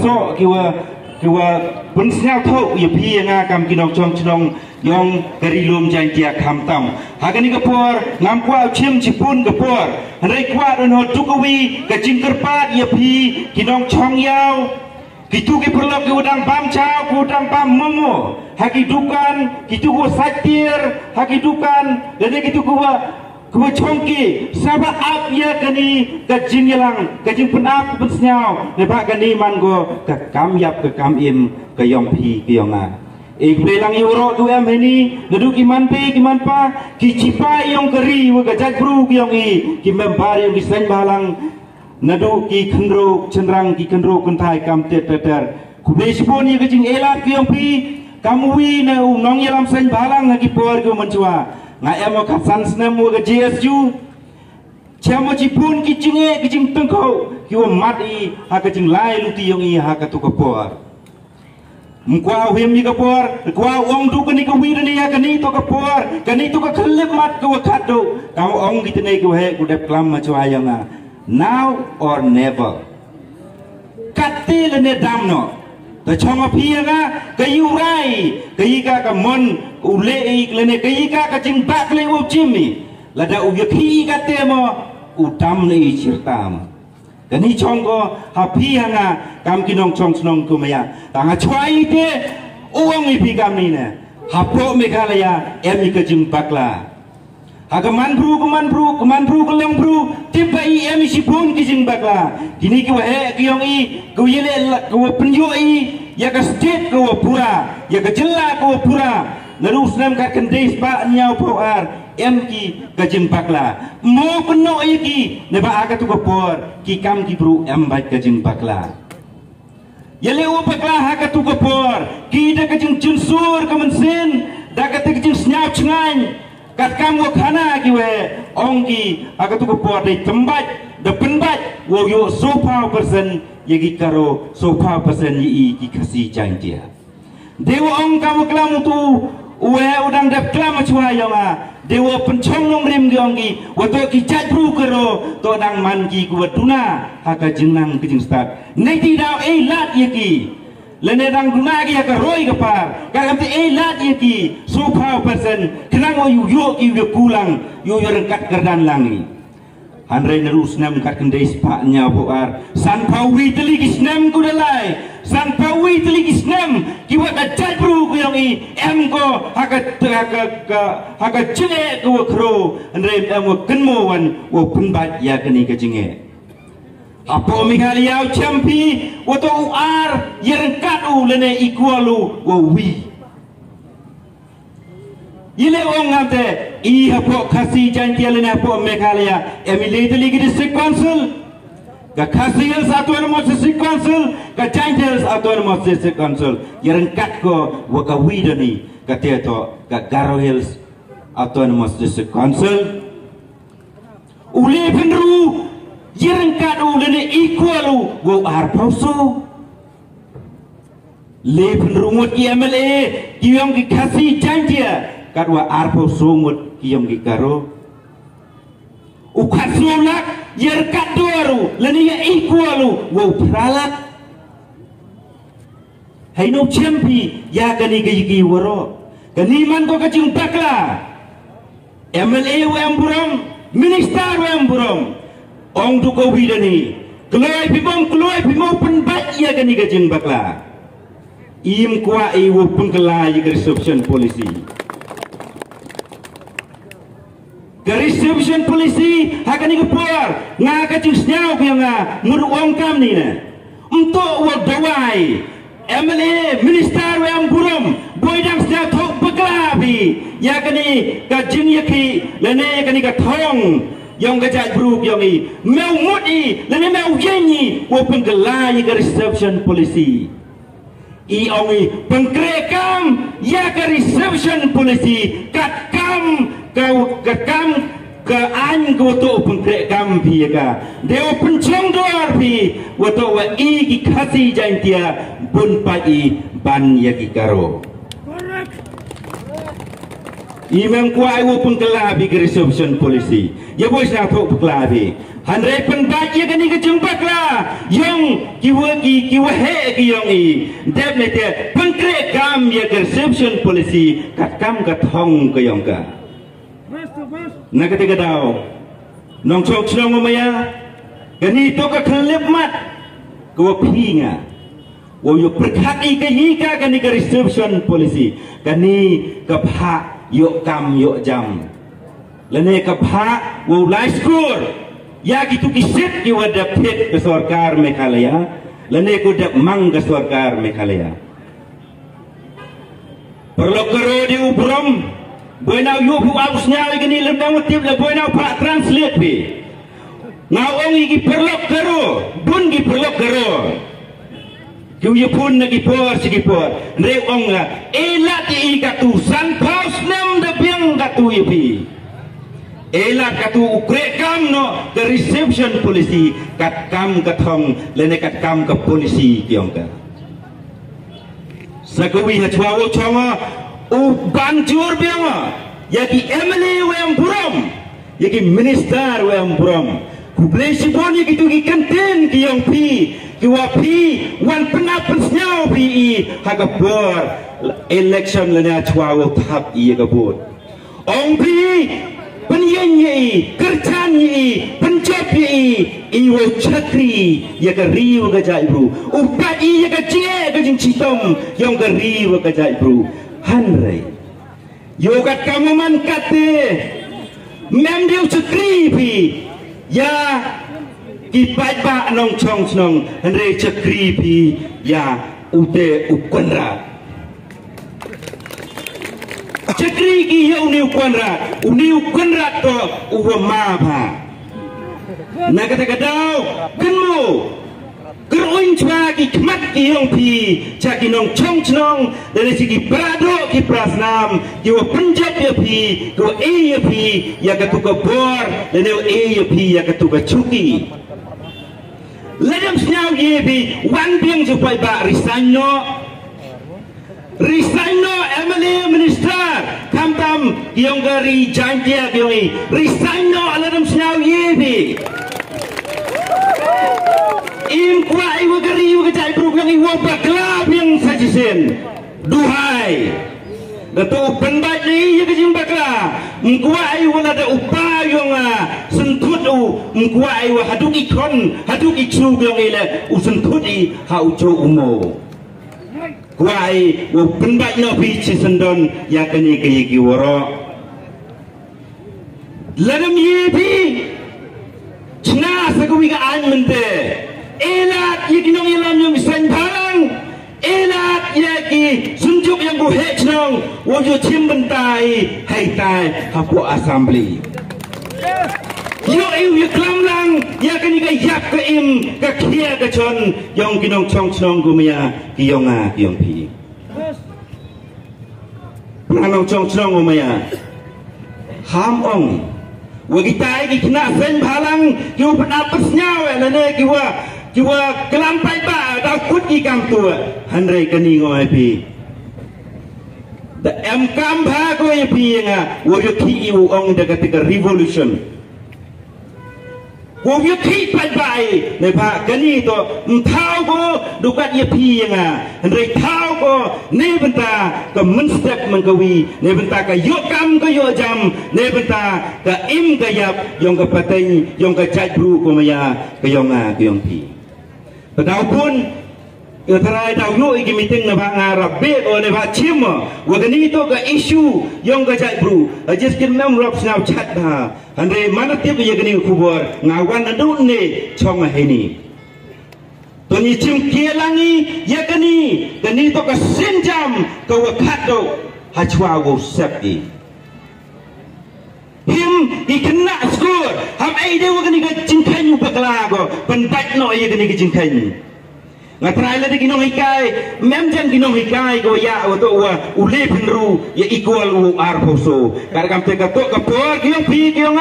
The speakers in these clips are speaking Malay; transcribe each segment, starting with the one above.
so kiwa pensnya thau ya pi nga kam kinong chong yong gari lum jang tia kham tam hagani kapor ngam kwa chim chipun kapor rei kwa don ho tukawi ka jingkerpat ya pi kinong chong yau kitu ke perlok ke udang pam chao ku udang pam momo hakidukan kitu ku satir hakidukan dan kitu ku chongki sabah ap ya kani kajing yelang kajing penap pensnyau nebak kani man go ka kam yap ka kam im ka yong pi ka yong a ik belang euro tu em ini nadu kiman pe kiman pa ki cipai yong keri wa ka jak bru ki yong i ki membar yong diseng balang nadu ki khenro chenrang ki khenro kuntai kam tet teter ku be spon ye kajing elat ki yong pi kamwi na nong yelam seng balang ha ki por ko menchua nga emo khasan snem wa GSU chamo jipun ki jinge ki jing tengko ki wa mat i ha ka jing lai luti yong i ha ka tu ka por mkwa him ni ka por kwa ong du ka ni ka wi ni ha ka ni to ka por ka ni to ka khlip mat ka wa khat do ka ong ki tene ki he ku dep klam ma chwa yang a now or never katil ne damno ta chong a phi nga ka yu rai ka yi ka mon ule ik lene ka yi ka jing bak le wo chimi la da u yakhi ka te mo u tam ne chirtam ka ni chong ko ha phi nga kam kinong chong snong ku maya ta nga chwai te uang i phi kam ni ne ha pro me ka la ya em ka jing bak la ha ka man bru ka lang bru tiba i em si pun ki jing bak la kini ki wa he ki yong i ku yele ku penyo i ya ka state ku pura ya ka jella ku pura narus nam ka kendis ba nyau po ar em ki ka jing bak la mo peno i ki ne ba aga tu ko por ki kam ki bru em ba ka jing bak la yele o bak la ha ka tu ko por ki da ka jing junsur ka mensin da ka te jing snyap chngan kat kam wo khana ki we ong ki aga tu ko por dei tembat de penbat wo yo so power person ye ki karo so power person yi ki kasi jang dia dewa ong kam klam tu uwe udang dep klam chwa yonga dewa penchong nong rim gi ong ki wo to ki chat bru karo to dang man ki ku tuna ha ka jingnang ki jing start nei ti daw e lat ye ki lene dang guna ki ka roi ka par ka kam ti e lat ye ki so power person kenang o yu yo ki we kulang yo rengkat kerdan langi Andre nerus nam kat kendai sepaknya poar san pawi teli kisnem ku dalai san pawi teli kisnem kiwa kajat bru ku yang i em ko haka cile ku kro Andre em wo kenmo wan wo penbat ya keni kejinge apo migaliau champi wo to ar yerengkat u lene ikualu wo wi Ile ong ngate I hapo kasi jantia lena hapo Meghalaya emilate ligi district council ka kasi hills autonomous district council ka giant hills autonomous district council yerengkat ko waka widani ka teto ka Garo Hills autonomous district council ule penru yerengkat u lene equalu wo arpauso le penru ngut MLA kiyong ki kasi jantia kadwa arpo sungut kiyong gikaro ukat sulak yer kadoru leniya ikualu wo pralak haino champi ya gani gigi waro gani man ko kajing bakla MLA wem buram minister wem buram ong du ko widani kloy bimom penbat ya gani gajing bakla im kwa I wo pengkela ya reception policy reception policy hakani ko por nga ka jing snyau ko nga nguru ong kam ni na untuk wo dawai MLA minister yang burum boy dang snyau thok baglabi ya kani ka jing yaki lene kani ka thong yang ka jat group yang I mau mudi lene mau yenyi wo penggela ya reception policy I ongi pengkrekam ya ka reception policy kat kam kau kekam ke an kau tu pengkrek kam pi ka deo pencong doar pi wato wa I ki kasi jantia bun pai ban ya ki karo I mem kuai wo pengkela bi reception policy ya bos na thok bakla bi handai penbat ya kani ke jumpa kla yang kiwa he ki yang i dep ne te pengkre kam ya reception policy kat kam ka thong ke yang ka na ketika dau nong chok chnong maya kani to ka khlep mat ko pinga wo yo perkhati ke hika kani ke reception policy kani ka pha yo kam yo jam lene ka pha wo lai skur ya gitu kisit ki wada phet ke sarkar Meghalaya lene ko dak mang ke sarkar Meghalaya perlu karo di ubrom boinau yo bu ausnya gini lemdang tip le boinau pak translate bi ngawong iki perlu karo bun gi perlu karo kiu pun nagi por sigi por re onga elat i katu san paus nem de piang katu ipi elat katu ukre kam no the reception policy kat kam kathong lene kat kam ka polisi kiong ka sakawi hachwa chama u banjur bianga yaki emily wem buram yaki minister wem buram kublesi pon yaki tu ki kantin kiong pi kiwapi wan penapan snyau pi hagabor election lene chwa thap I gabot ong pi penyenyi kerjanyi penjabyi iwo chakri ya ka riu ka jai bro upat ya ka je ka jing chitom yang ka riu ka jai bro hanre yo kat kamu man kate mem diu chakri pi ya kipat ba nong chong snong hanre chakri pi ya ute ukonra chakri ki ya uniu konrat to uwa ma ba na kata kadau kenmu keruin chwa ki kmat ki yong pi chaki nong chong chnong dari segi prado ki prasnam ki wa punjab ya pi ko e ya pi ya ka tu ka bor dan e ya pi ya ka tu ka chuki ledam snyau ye bi wan biang supaya ba Risano Emily Minister Kamtam Kiong Gari Jantia Kiong Risano Aladam Snyau Yebi Im Kwa Iwa Gari Iwa Kajai Perukang Iwa Baklab yang sajisen Duhai Dato penbat ni ya kajing bakla Mkwa Iwa nada upah yang sentut Mkwa Iwa haduk ikon Haduk iksu Kiong ila Usentut I haujo umo kuai wo penbat no pi sendon ya kani ki woro ladam ye pi chna sakuwi ka an mente elat ye kinong ilam yung san parang elat ye ki sunjuk yang bu he chnong wo yo chim bentai hai tai hapo assembly yo iu klam lang ya kani ka yak ka im ka khia ka chon yong kinong chong chong gumia kiong pi anong chong chong gumia ham ong wagi tai ki kena sen phalang kiu pada persnyau la ne kiwa kelam pai ba da kut ki kam tu hanre kani ngoi pi the em kam pha ko pi nga wo yo ki iu ong da ketika revolution wo yo ki pai bai ne pha kani to thau ko dukat ye pi nga hanre thau ko ne benta ka men step man kawi ne benta ka yo kam ka yo jam ne benta ka im ka yap yong ka pateng yong ka chai bru ko maya ka yong pi padau pun yo tarai dau yo iki meeting na ba ngarap be o ne ba chim wa kani to ka issue yong ka chai bru just kin nam rap snau chat da hanre mana tiap ye kani kubor ngawan adu ne chong he ni Tony Chim Kielangi yakani kani to ka sinjam ka wakado hachwa go sepi him ikena skur ham ai de wakani ka jingkan bakla go penbat no ye kani ka jingkan ngatrai la de kinong hikai mem jan kinong hikai go ya to wa ule penru ya equal u ar poso kar kam te ka to ka por kiong pi kiong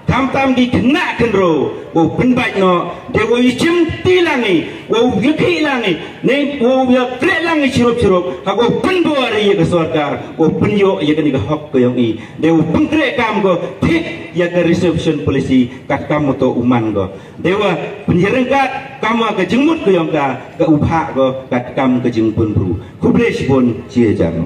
tham tam di kena kenro wo penbaik no de wo ichim tilangi wo yukhi langi ne wo ya kre langi chirup ha wo penbuari ya ke sarkar wo penyo ya ke ni hak ko yang i de wo pengkre kam go thik ya ke reception polisi kat kam to uman go dewa penjerengkat kam ke jengmut ko yang ka ke upha go kat kam ke jengpun bru kubre sipun cie jang